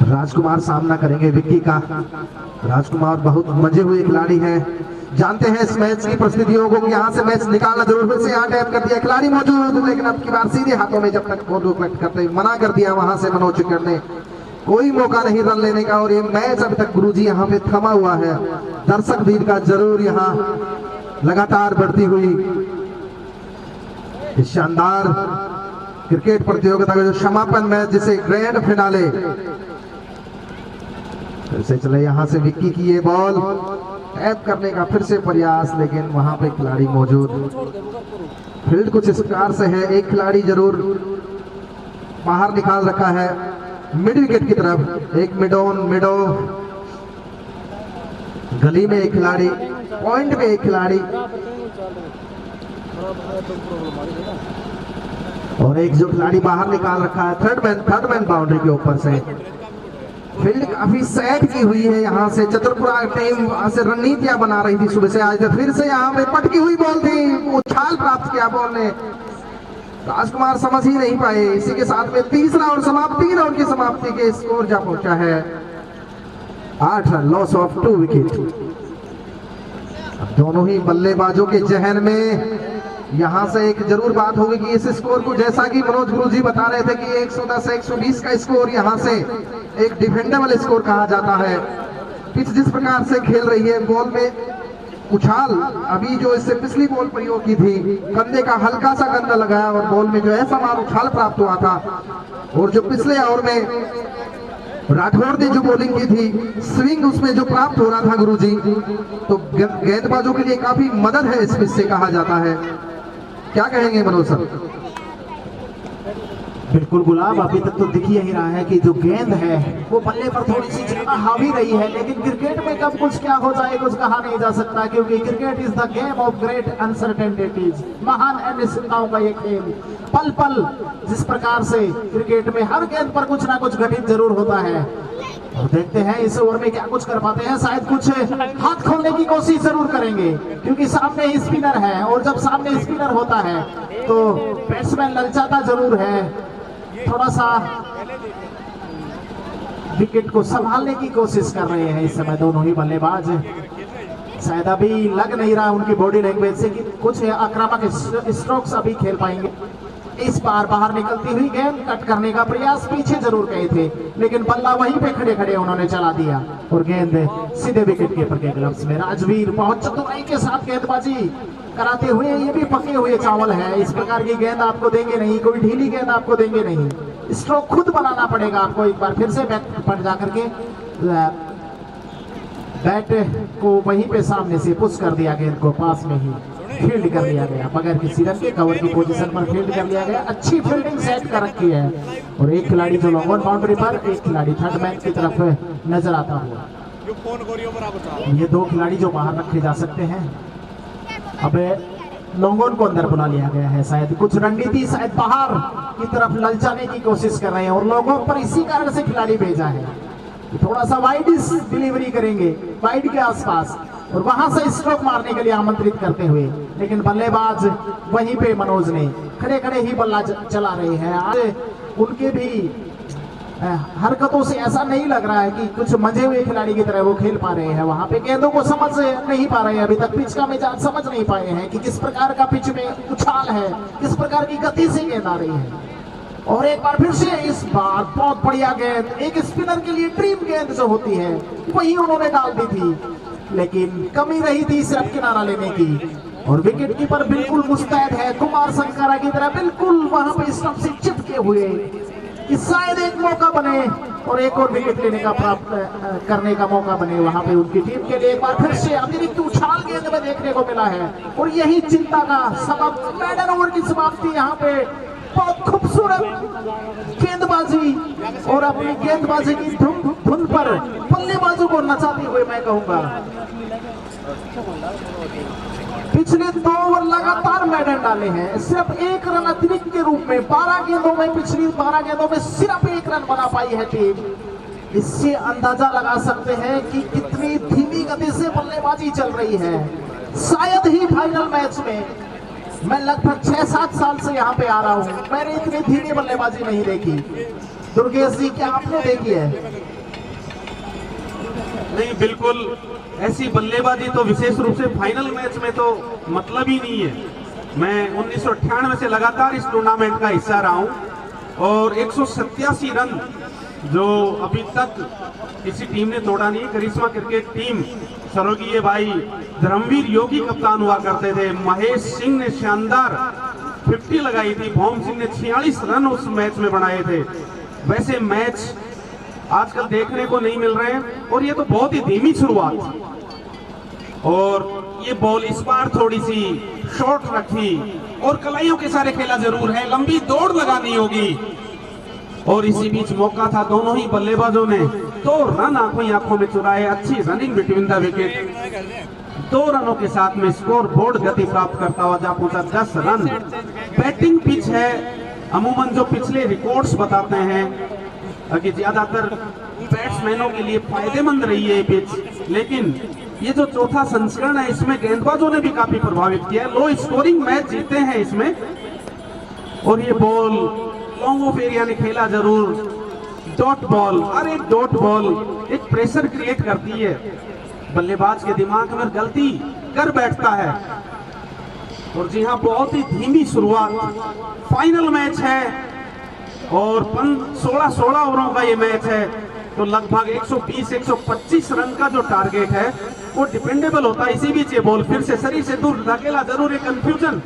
राजकुमार सामना करेंगे विक्की का। राजकुमार बहुत मजे हुए खिलाड़ी हैं, जानते हैं इस मैच की परिस्थितियों को, यहाँ से मैच निकालना जरूर। फिर से यहाँ टैप कर दिया, खिलाड़ी मौजूद, लेकिन अब की बार सीधे हाथों में जब तक बॉल कलेक्ट करते मना कर दिया वहां से मनोज चिक्कड़ ने। कोई मौका नहीं रन लेने का, और ये मैच अभी तक गुरुजी यहाँ पे थमा हुआ है। दर्शक भीड़ का जरूर यहाँ लगातार बढ़ती हुई इस शानदार क्रिकेट प्रतियोगिता का जो समापन मैच, जिसे ग्रैंड फिनाले, फिर से चले यहाँ से विक्की की ये बॉल टैप करने का फिर से प्रयास, लेकिन वहां पे खिलाड़ी मौजूद। फील्ड कुछ इस प्रकार से है, एक खिलाड़ी जरूर बाहर निकाल रखा है मिड विकेट की तरफ। एक मिडो गली में एक खिलाड़ी, पॉइंट में एक खिलाड़ी, और एक जो खिलाड़ी बाहर निकाल रखा है थर्ड मैन बाउंड्री के ऊपर से। फील्ड काफी सेट की हुई है। यहाँ से चतुरपुरा टीम से रणनीतियां बना रही थी सुबह से आज। फिर से यहाँ पे पटकी हुई बॉल थी, उछाल प्राप्त किया बॉल ने, राजकुमार समझ ही नहीं पाए। इसी के साथ में तीसरा और समाप्ति, 3 ओवर की समाप्ति के स्कोर जा पहुंचा है 8 रन, लॉस ऑफ 2 विकेट। दोनों ही बल्लेबाजों के जहन में यहां से एक जरूर बात होगी कि इस स्कोर को, जैसा कि मनोज गुरुजी बता रहे थे कि 110-120 का स्कोर यहां से एक डिफेंडेबल स्कोर कहा जाता है। पिच जिस प्रकार से खेल रही है, बॉल में उछाल, अभी जो इससे पिछली बॉल प्रयोग की थी, कंधे का हल्का सा गंदा लगाया और बॉल में जो ऐसा मार उछाल प्राप्त हुआ था। और जो पिछले ओवर में राठौड़ ने जो बॉलिंग की थी, स्विंग उसमें जो प्राप्त हो रहा था गुरुजी, तो गेंदबाजों के लिए काफी मदद है इस पिच से कहा जाता है। क्या कहेंगे मनोज सर? बिल्कुल गुलाब, अभी तक तो दिख यही रहा है कि जो गेंद है वो बल्ले पर थोड़ी सी ज्यादा हावी रही है, लेकिन क्रिकेट में कब कुछ क्या हो जाए कुछ कहा नहीं जा सकता, क्योंकि cricket is the game of great uncertainties. महान अनिश्चितताओं का ये खेल, पल पल जिस प्रकार से क्रिकेट में हर गेंद पर कुछ ना कुछ घटित जरूर होता है। और देखते हैं इस ओवर में क्या कुछ कर पाते हैं, शायद कुछ हाथ खोलने की कोशिश जरूर करेंगे, क्योंकि सामने स्पिनर है और जब सामने स्पिनर होता है तो बैट्समैन ललचाता जरूर है। थोड़ा सा विकेट को संभालने की कोशिश कर रहे हैं इस समय दोनों ही बल्लेबाज। शायद अभी लग नहीं रहा उनकी बॉडी लैंग्वेज से कि कुछ आक्रामक स्ट्रोक्स अभी खेल पाएंगे। इस बार बाहर निकलती हुई गेंद कट करने का प्रयास पीछे जरूर गए थे, लेकिन बल्ला वहीं पे खड़े खड़े उन्होंने चला दिया और गेंद सीधे विकेट कीपर के ग्लव्स में। राजवीर बहुत चतुराई के साथ गेंदबाजी कराते हुए, ये भी पके हुए चावल है, इस प्रकार की गेंद आपको देंगे नहीं, कोई ढीली गेंद आपको देंगे नहीं, स्ट्रोक खुद बनाना पड़ेगा आपको। एक बार फिर से बैट पर जाकर के बैट को वहीं पे सामने से पुश कर दिया, गेंद को पास में ही फील्ड कर लिया गया, बगैर किसी रन के कवर की पोजीशन पर फील्ड कर लिया गया। अच्छी फील्डिंग सेट कर रखी है और एक खिलाड़ी जो लॉन्ग ऑन बाउंड्री पर, एक खिलाड़ी थर्ड मैन की तरफ नजर आता हुआ। ये दो खिलाड़ी जो बाहर रखे जा सकते हैं। अब लॉन्ग ऑन को अंदर बुला लिया गया है, शायद कुछ रणनीति शायद बाहर की तरफ ललचाने की कोशिश कर रहे हैं और लॉन्ग ऑन पर इसी कारण से खिलाड़ी भेजा है, थोड़ा सा वाइड डिलीवरी करेंगे वाइड के आसपास और वहां से स्ट्रोक मारने के लिए आमंत्रित करते हुए, लेकिन बल्लेबाज वहीं पे मनोज ने खड़े खड़े ही बल्ला चला रहे हैं। आज उनके भी हरकतों से ऐसा नहीं लग रहा है कि कुछ मंझे हुए खिलाड़ी की तरह वो खेल पा रहे हैं, वहां पे गेंदों को समझ नहीं पा रहे हैं, अभी तक पिच का मिजाज समझ नहीं पाए हैं कि किस प्रकार का पिच में उछाल है, किस प्रकार की गति से गेंद आ रही है। और एक बार फिर से इस बार बहुत बढ़िया गेंद, एक स्पिनर के लिए ड्रीम गेंद जो होती है वही उन्होंने डाल दी थी, लेकिन कमी रही थी सिर्फ किनारा लेने की और विकेट कीपर बिल्कुल मुस्तैद है, कुमार संकारा की तरह बिल्कुल वहां पे स्टंप से चिपके हुए कि शायद एक मौका बने और एक और विकेट लेने का प्राप्त करने का मौका बने वहां पे उनकी टीम के लिए। एक बार फिर से अतिरिक्त उछाल गेंद में देखने को मिला है और यही चिंता का सबब। मेडन ओवर की समाप्ति यहाँ पे बहुत खूबसूरत गेंदबाजी और अपनी गेंदबाजी की धुन पर बल्लेबाजों को नचाते हुए मैं कहूंगा पिछले 2 ओवर लगातार मेडन डाले हैं, सिर्फ 1 रन अतिरिक्त के रूप में 12 गेंदों में, पिछली 12 गेंदों में सिर्फ 1 रन बना पाई है टीम। इससे अंदाजा लगा सकते हैं कि कितनी धीमी गति से बल्लेबाजी चल रही है। शायद ही फाइनल मैच में, मैं लगभग 6-7 साल से यहाँ पे आ रहा हूँ, मैंने इतनी धीमी बल्लेबाजी नहीं देखी। दुर्गेश जी, क्या आपने देखी है? नहीं, बिल्कुल ऐसी बल्लेबाजी तो विशेष रूप से फाइनल मैच में तो मतलब ही नहीं है। मैं 1998 से लगातार इस टूर्नामेंट का हिस्सा रहा हूं और 187 रन जो अभी तक किसी टीम ने तोड़ा नहीं। करिश्मा क्रिकेट टीम स्वर्गीय भाई धर्मवीर योगी कप्तान हुआ करते थे, महेश सिंह ने शानदार 50 लगाई थी, भौम सिंह ने 46 रन उस मैच में बनाए थे। वैसे मैच आजकल देखने को नहीं मिल रहे हैं और ये तो बहुत ही धीमी शुरुआत और ये बॉल इस बार थोड़ी सी शॉर्ट रखी और कलाइयों के सारे खेला जरूर है, लंबी दौड़ लगानी होगी और इसी बीच मौका था। दोनों ही बल्लेबाजों ने 2 रन आंखों में चुराए। अच्छी रनिंग बिटवीन द विकेट, 2 रनों के साथ में स्कोर बोर्ड गति प्राप्त करता हुआ जा पहुंचा 10 रन। बैटिंग पिच है, अमूमन जो पिछले रिकॉर्ड्स बताते हैं कि ज्यादातर बैट्समैनों के लिए फायदेमंद रही है पिच, लेकिन ये जो चौथा संस्करण है इसमें गेंदबाजों ने भी काफी प्रभावित किया। लो स्कोरिंग मैच जीते हैं इसमें और ये बॉल लॉन्ग ऑफ एरिया ने खेला जरूर, डॉट बॉल। और एक डॉट बॉल एक प्रेशर क्रिएट करती है, बल्लेबाज के दिमाग में गलती कर बैठता है। और जी हाँ, बहुत ही धीमी शुरुआत, फाइनल मैच है और 16 ओवरों का ये मैच है, तो लगभग 120-125 रन का जो टारगेट है वो डिपेंडेबल होता है। इसी बीच ये बॉल फिर से शरीर से दूर धकेला जरूर, एक कंफ्यूजन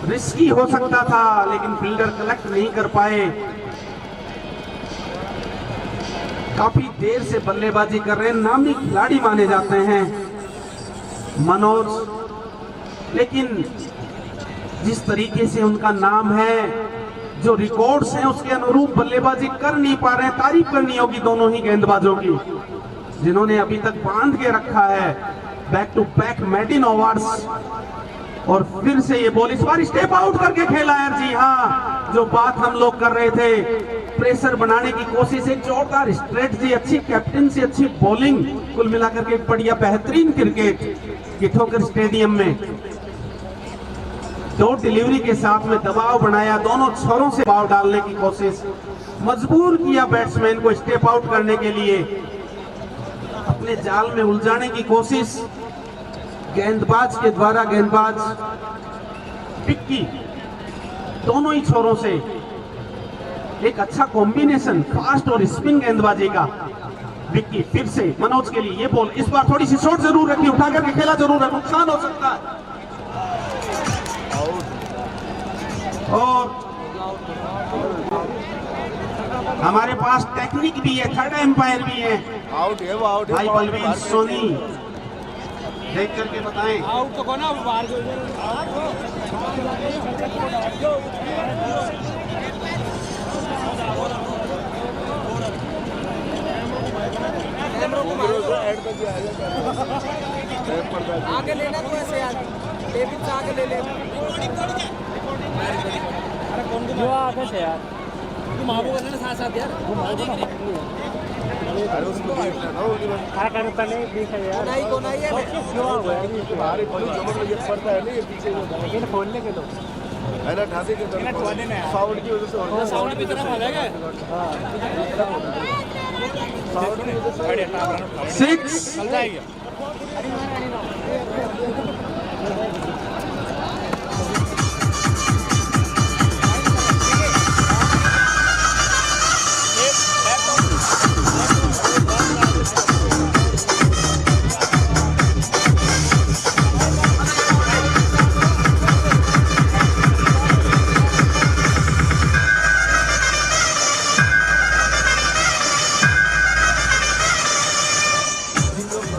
रिस्की हो सकता था लेकिन फील्डर कलेक्ट नहीं कर पाए। काफी देर से बल्लेबाजी कर रहे हैं, नामी खिलाड़ी माने जाते हैं मनोज, लेकिन जिस तरीके से उनका नाम है जो रिकॉर्ड्स हैं उसके अनुरूप बल्लेबाजी कर नहीं पा रहे हैं। तारीफ करनी होगी दोनों ही गेंदबाजों की, जिन्होंने अभी तक बांध के रखा है बैक टू बैक मेडिन अवार्ड्स। और फिर से ये बॉल इस बार स्टेप आउट करके खेला है। जी हाँ, जो बात हम लोग कर रहे थे, प्रेशर बनाने की कोशिश, एक जोरदार स्ट्रेटजी, अच्छी कैप्टनसी, अच्छी बॉलिंग, कुल मिलाकर के बढ़िया बेहतरीन क्रिकेट किठोकर स्टेडियम में। दो डिलीवरी के साथ में दबाव बनाया, दोनों छोरों से दबाव डालने की कोशिश, मजबूर किया बैट्समैन को स्टेप आउट करने के लिए, अपने जाल में उलझाने की कोशिश गेंदबाज के द्वारा। गेंदबाज पिक्की दोनों ही छोरों से एक अच्छा कॉम्बिनेशन फास्ट और स्पिन गेंदबाजी का। विक्की फिर से मनोज के लिए ये बॉल, इस बार थोड़ी सी शॉट जरूर रखी, उठा करके खेला जरूर है, नुकसान हो सकता है। और हमारे पास टेक्निक भी है, थर्ड एम्पायर भी है, आउट है वो, आउट है भाई बलवीर सोनी, देख करके बताएं। आउट तो कोना बाहर आगे लेना तो ऐसे यार, डेविड से आगे ले ले। अरे कौन जो आगे से यार, तू मामू करने साथ साथ यार कौन आई है पड़ता है नहीं पीछे, लेकिन खोलने के तो ठाते के साउंड की वजह से, साउंड की तरफ आ जाएगा। साउंड की वजह से 6 चल जाएगी।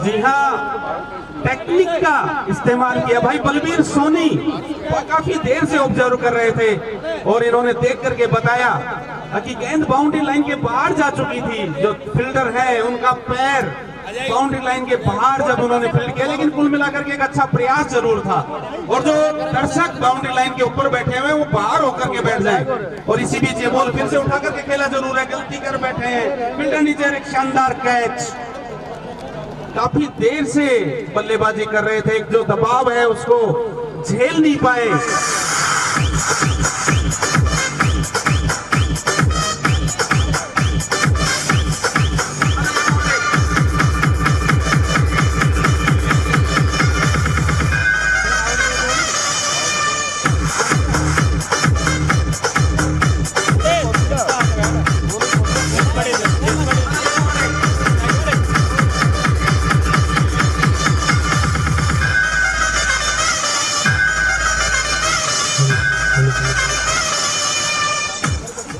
जी हाँ, टेक्निक का इस्तेमाल किया। भाई बलवीर सोनी काफी देर से ऑब्जर्व कर रहे थे और इन्होंने देख करके बताया कि गेंद बाउंड्री लाइन के बाहर जा चुकी थी। जो फील्डर है उनका पैर बाउंड्री लाइन के बाहर जब उन्होंने फील्ड किया, लेकिन कुल मिलाकर के एक अच्छा प्रयास जरूर था। और जो दर्शक बाउंड्री लाइन के ऊपर बैठे हुए वो बाहर होकर के बैठ जाए। और इसी बीच ये बॉल फिर से उठा करके खेला जरूर है, गलती कर बैठे हैं फील्डर नीचे। एक शानदार कैच, काफी देर से बल्लेबाजी कर रहे थे, जो दबाव है उसको झेल नहीं पाए।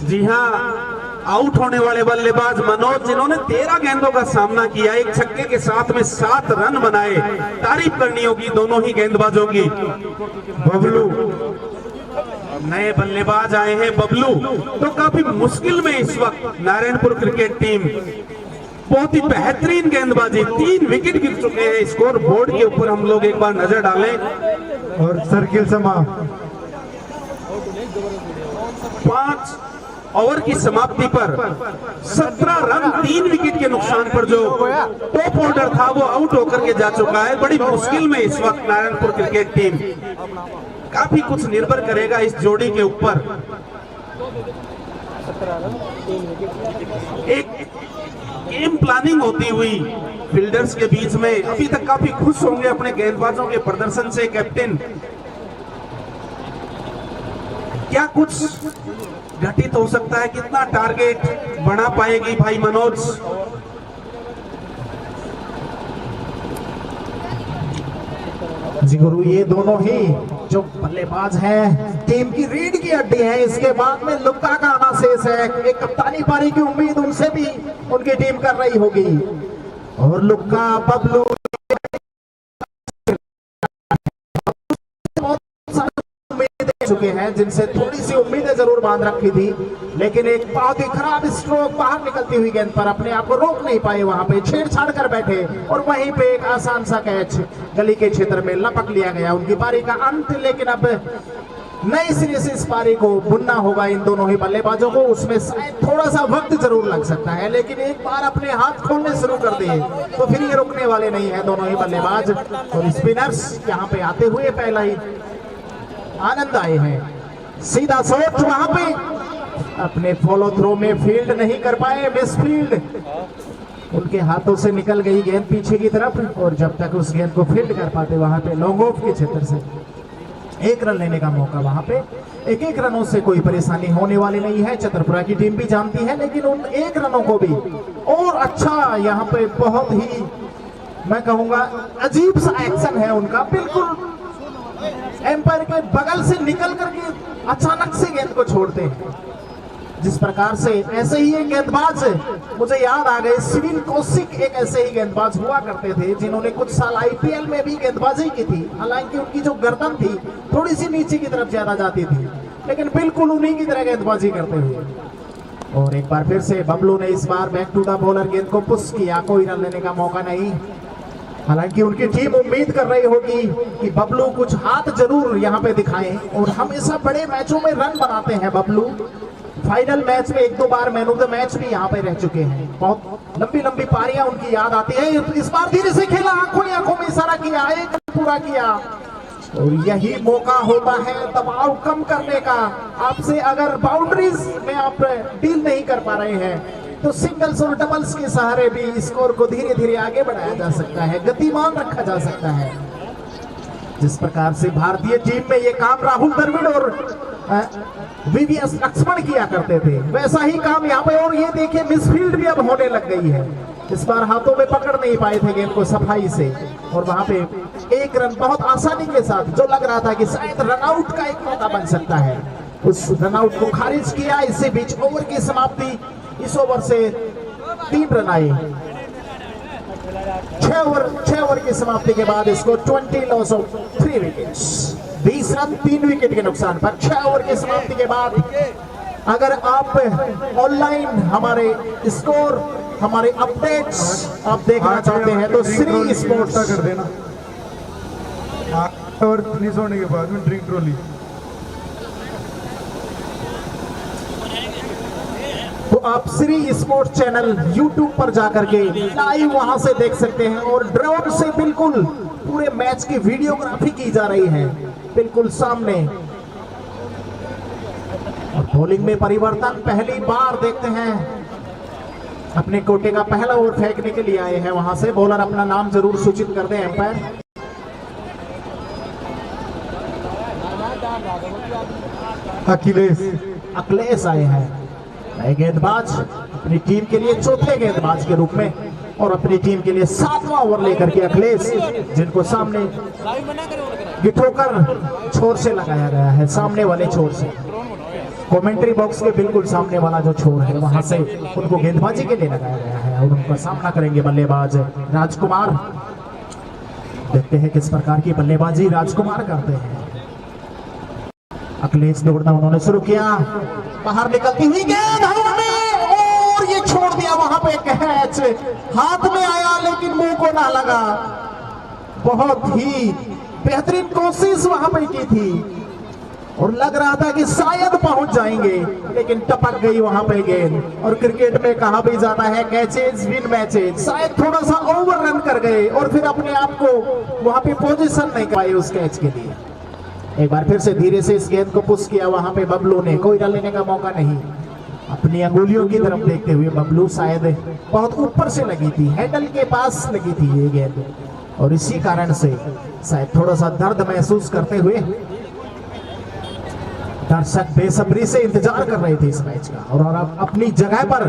जी हाँ, आउट होने वाले बल्लेबाज मनोज, जिन्होंने 13 गेंदों का सामना किया, एक छक्के के साथ में 7 रन बनाए। तारीफ करनी होगी दोनों ही गेंदबाजों की। बबलू नए बल्लेबाज आए हैं, बबलू तो काफी मुश्किल में इस वक्त नारायणपुर क्रिकेट टीम। बहुत ही बेहतरीन गेंदबाजी, 3 विकेट गिर चुके हैं। स्कोर बोर्ड के ऊपर हम लोग एक बार नजर डालें और सर्किल समा 5 ओवर की समाप्ति पर 17 रन 3 विकेट के नुकसान पर जो टॉप ऑर्डर था वो आउट होकर के जा चुका है। बड़ी मुश्किल में इस वक्त नारायणपुर क्रिकेट टीम। काफी कुछ निर्भर करेगा इस जोड़ी के ऊपर। एक गेम प्लानिंग होती हुई फील्डर्स के बीच में। अभी तक काफी खुश होंगे अपने गेंदबाजों के प्रदर्शन से कैप्टन। क्या कुछ घटित हो सकता है, कितना टारगेट बना पाएगी भाई मनोज? जी गुरु, ये दोनों ही जो बल्लेबाज हैं टीम की रीढ़ की हड्डी है। इसके बाद में लुक्का का आना शेष है। एक कप्तानी पारी की उम्मीद उनसे भी उनकी टीम कर रही होगी। और लुक्का, बबलू चुके हैं, जिनसे थोड़ी सी उम्मीदें जरूर बांध रखी थी, लेकिन एक बहुत ही खराब स्ट्रोक बाहर निकलती हुई गेंद पर अपने आप को रोक नहीं पाए, वहां पे छेड़छाड़ कर बैठे और वहीं पे एक आसान सा कैच गली के क्षेत्र में लपक लिया गया। उनकी पारी का अंत, लेकिन अब नए सिरे से इस पारी को बुनना होगा इन दोनों ही बल्लेबाजों को। उसमें शायद थोड़ा सा वक्त जरूर लग सकता है, लेकिन एक बार अपने हाथ खोलने शुरू कर दिए तो फिर ये रुकने वाले नहीं है दोनों ही बल्लेबाज। और स्पिनर्स यहाँ पे आते हुए पहला ही आनंद आए हैं। सीधा शॉट वहां पे अपने फॉलो थ्रो में फील्ड नहीं कर पाए, मिस फील्ड, उनके हाथों से निकल गई गेंद पीछे की तरफ। और जब तक उस गेंद को फील्ड कर पाते वहां पे लॉन्ग ऑफ के क्षेत्र से एक रन लेने का मौका, वहां पे एक रनों से कोई परेशानी होने वाली नहीं है, चतरपुरा की टीम भी जानती है। लेकिन उन एक रनों को भी और अच्छा यहाँ पे बहुत ही मैं कहूंगा अजीब सा एक्शन है उनका, बिल्कुल एम्पायर के बगल से निकल करके अचानक से गेंद को छोड़ते हैं। जिस प्रकार से ऐसे ही एक गेंदबाज मुझे याद आ गए, सिविल कौशिक एक ऐसे ही गेंदबाज हुआ करते थे जिन्होंने कुछ साल आईपीएल में भी गेंदबाजी की थी। हालांकि उनकी जो गर्दन थी थोड़ी सी नीचे की तरफ ज्यादा जाती थी, लेकिन बिल्कुल उन्हीं की तरह गेंदबाजी करते हुए। और एक बार फिर से बबलू ने इस बार बैक टू द बॉलर गेंद को पुश किया, कोई रन लेने का मौका नहीं। हालांकि उनकी टीम उम्मीद कर रही होगी कि बबलू कुछ हाथ जरूर यहाँ पे दिखाएं, और हमेशा बड़े मैचों में रन बनाते हैं बबलू। फाइनल मैच में एक दो बार मैन ऑफ द मैच भी यहाँ पे रह चुके हैं। बहुत लंबी लंबी पारियां उनकी याद आती है। इस बार धीरे से खेला, आंखों में इशारा किया, एक पूरा किया, और यही मौका होता है दबाव कम करने का। आपसे अगर बाउंड्रीज में आप डील नहीं कर पा रहे हैं तो सिंगल्स और डबल्स के सहारे भी स्कोर को धीरे धीरे आगे बढ़ाया जा सकता है, गतिमान रखा जा सकता है। जिस प्रकार से भारतीय टीम में ये काम राहुल द्रविड़ और वीवीएस लक्ष्मण किया करते थे, वैसा ही काम यहाँ पे। और ये देखिए मिसफील्ड भी अब होने लग गई है। इस बार हाथों में पकड़ नहीं पाए थे गेंद को सफाई से, और वहां पे एक रन बहुत आसानी के साथ, जो लग रहा था कि शायद रनआउट का एक मौका बन सकता है, उस रनआउट को खारिज किया। इससे बीच ओवर की समाप्ति, इस ओवर से 3 रन आए। 6 ओवर की समाप्ति के बाद इसको 20 loss of 3 wickets, 20 run 3 wicket के नुकसान पर। 6 ओवर की समाप्ति के बाद अगर आप ऑनलाइन हमारे स्कोर, हमारे अपडेट्स आप देखना चाहते हैं तो श्री स्पोर्ट्स कर देना। और फिनिश होने के बाद में ड्रिंक ट्रॉली, तो आप श्री स्पोर्ट्स चैनल YouTube पर जाकर के लाइव वहां से देख सकते हैं। और ड्रोन से बिल्कुल पूरे मैच की वीडियोग्राफी की जा रही है बिल्कुल सामने। और बॉलिंग में परिवर्तन पहली बार देखते हैं। अपने कोटे का पहला ओवर फेंकने के लिए आए हैं वहां से। बॉलर अपना नाम जरूर सूचित कर दें एम्पायर। अखिलेश आए हैं, नए गेंदबाज अपनी टीम के लिए चौथे गेंदबाज के रूप में, और अपनी टीम के लिए 7वां ओवर लेकर के अखिलेश, जिनको सामने गिठोकर छोर से लगाया गया है, सामने वाले छोर से, कमेंट्री बॉक्स के बिल्कुल सामने वाला जो छोर है वहां से उनको गेंदबाजी के लिए लगाया गया है। और उनका सामना करेंगे बल्लेबाज राजकुमार। देखते हैं किस प्रकार की बल्लेबाजी राजकुमार करते हैं। अखिलेश दौड़ना उन्होंने शुरू किया, बाहर निकलती हुई गेंद हवा में, और ये छोड़ दिया वहां पे कैच, हाथ में आया लेकिन मुंह को ना लगा। बहुत ही बेहतरीन कोशिश वहां पे की थी, और लग रहा था कि शायद पहुंच जाएंगे, लेकिन टपक गई वहां पे गेंद। और क्रिकेट में कहा भी जाता है कैचेज विन मैचेज, शायद थोड़ा सा ओवर रन कर गए और फिर अपने आप को वहां पे पोजीशन नहीं पाए उस कैच के लिए। एक बार फिर से धीरे से इस गेंद को पुश किया वहां पे बबलू ने, कोई रन लेने का मौका नहीं। अपनी अंगुलियों की तरफ देखते हुए बबलू, शायद बहुत ऊपर से लगी थी, हैंडल के पास लगी थी ये गेंद, और इसी कारण से शायद थोड़ा सा दर्द महसूस करते हुए दर्शक बेसब्री से इंतजार कर रहे थे इस मैच का, और अब अपनी जगह पर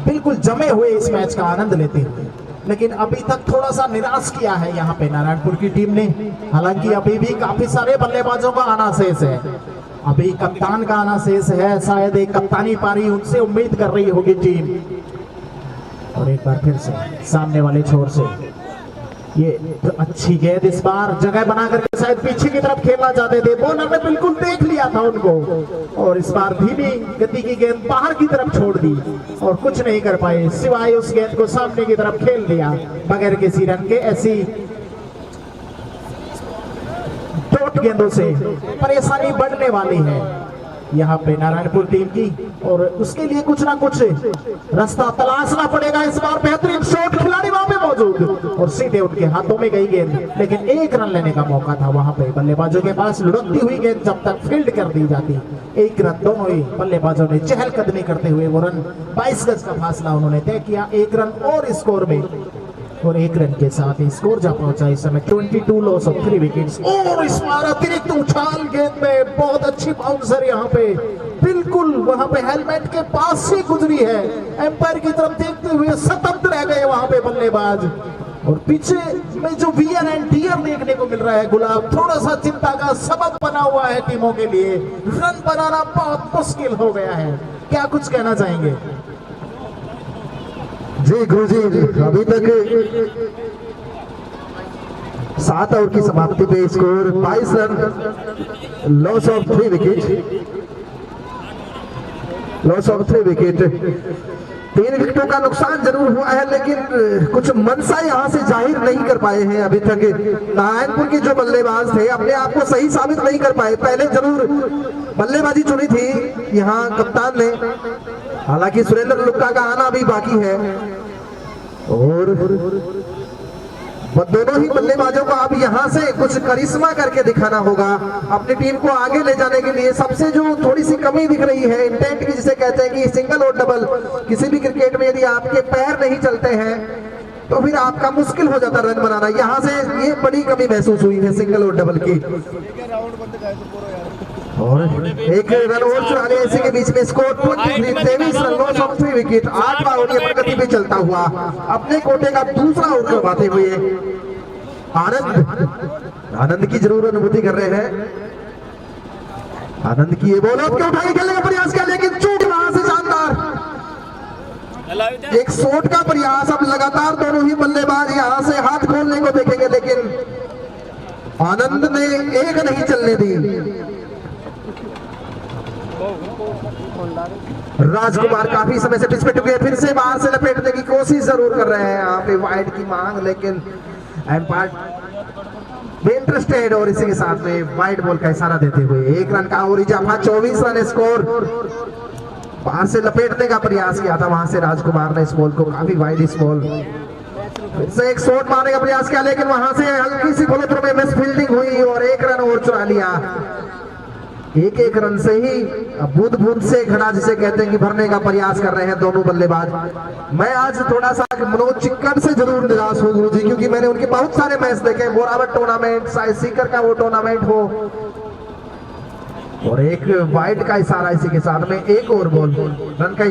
बिल्कुल जमे हुए इस मैच का आनंद लेते हुए। लेकिन अभी तक थोड़ा सा निराश किया है यहाँ पे नारायणपुर की टीम ने। हालांकि अभी भी काफी सारे बल्लेबाजों का आना शेष है, अभी कप्तान का आना शेष है, शायद एक कप्तानी पारी उनसे उम्मीद कर रही होगी टीम। और एक बार फिर से सामने वाले छोर से ये अच्छी गेंद इस बार जगह बना करके शायद पीछे की तरफ खेलना चाहते थे, बॉलर ने बिल्कुल देख लिया था उनको और इस बार धीमी गति की गेंद बाहर की तरफ छोड़ दी और कुछ नहीं कर पाए सिवाय उस गेंद को सामने की तरफ खेल दिया बगैर किसी रन के। ऐसी डॉट गेंदों से परेशानी बढ़ने वाली है यहाँ पे नारायणपुर टीम की और उसके लिए कुछ ना कुछ रास्ता तलाशना पड़ेगा। इस बार बेहतरीन शॉट, खिलाड़ी वहां पे मौजूद और सीधे उनके हाथों में गई गेंद, लेकिन एक रन लेने का मौका था वहां पे बल्लेबाजों के पास। लुढ़कती हुई गेंद जब तक फील्ड कर दी जाती, एक रन दोनों ही बल्लेबाजों ने चहलकदमी करते हुए वो रन 22 गज का फासला उन्होंने तय किया। एक रन और स्कोर में और एक रन के साथ ही स्कोर जा पहुंचा इस समय 22 लॉस ऑफ 3 विकेट्स। और इस बार अतिरिक्त उछाल गेंद में बहुत अच्छी बाउंसर यहाँ पे बिल्कुल वहां पे हेलमेट के पास से गुजरी है, एम्पायर की तरफ देखते हुए सतर्क रह गए वहां पे बल्लेबाज। और पीछे में जो वियर एंड टीयर देखने को मिल रहा है गुलाब, थोड़ा सा चिंता का सबब बना हुआ है टीमों के लिए। रन बनाना बहुत मुश्किल हो गया है, क्या कुछ कहना चाहेंगे? जी गुरुजी, अभी तक 7 ओवर की समाप्ति पे score 22 run, loss of 3 wicket, loss of 3 wicket. 3 विकेटों का नुकसान जरूर हुआ है, लेकिन कुछ मनसा यहां से जाहिर नहीं कर पाए हैं अभी तक। नारायणपुर के जो बल्लेबाज थे अपने आप को सही साबित नहीं कर पाए। पहले जरूर बल्लेबाजी चुनी थी यहाँ कप्तान ने, हालांकि सुरेंद्र लुक्का का आना भी बाकी है और दोनों ही बल्लेबाजों को अब यहां से कुछ करिश्मा करके दिखाना होगा अपनी टीम को आगे ले जाने के लिए। सबसे जो थोड़ी सी कमी दिख रही है इंटेंट की, जिसे कहते हैं कि सिंगल और डबल, किसी भी क्रिकेट में यदि आपके पैर नहीं चलते हैं तो फिर आपका मुश्किल हो जाता रन बनाना। यहां से ये बड़ी कमी महसूस हुई है सिंगल और डबल की। और एक रन और चुरा लिया इसी के बीच में score 23 run, loss of 3 wicket. 8 over की प्रगति में चलता हुआ अपने कोटे का दूसरा आउट करवाते हुए आनंद की जरूर अनुभूति कर रहे हैं। आनंद की ये बॉल के उठाने खेलने का प्रयास किया, लेकिन चूक वहां से शानदार एक शॉट का प्रयास। अब लगातार दोनों ही बल्लेबाज यहां से हाथ खोलने को देखेंगे, लेकिन आनंद ने एक नहीं चलने दी। राजकुमार काफी समय से पिच पे टूटे, फिर से बाहर से लपेटने की कोशिश जरूर कर रहे हैं यहाँ पे वाइड की मांग, लेकिन एम्पायर इंटरेस्टेड और इसी के साथ में वाइड बॉल का इशारा देते हुए 1 रन का और इजाफा। 24 रन स्कोर। बाहर से लपेटने का प्रयास किया था वहां से राजकुमार ने इस बॉल को, काफी वाइड इस बॉल। फिर से एक शॉट मारने का प्रयास किया, लेकिन वहां से हल्की सी बॉल में मिस फील्डिंग हुई और 1 रन और चुरा लिया। एक रन से ही बूंद बूंद से घड़ा जिसे कहते हैं कि भरने का प्रयास कर रहे हैं दोनों बल्लेबाज। मैं आज थोड़ा सा मनोज चिक्कड़ से जरूर निराश हूँ गुरुजी, क्योंकि मैंने उनके बहुत सारे मैच देखे, बोरावट टूर्नामेंट, साई सीकर का वो टूर्नामेंट हो, और एक वाइड का इशारा इसी के साथ में एक और बॉल रन का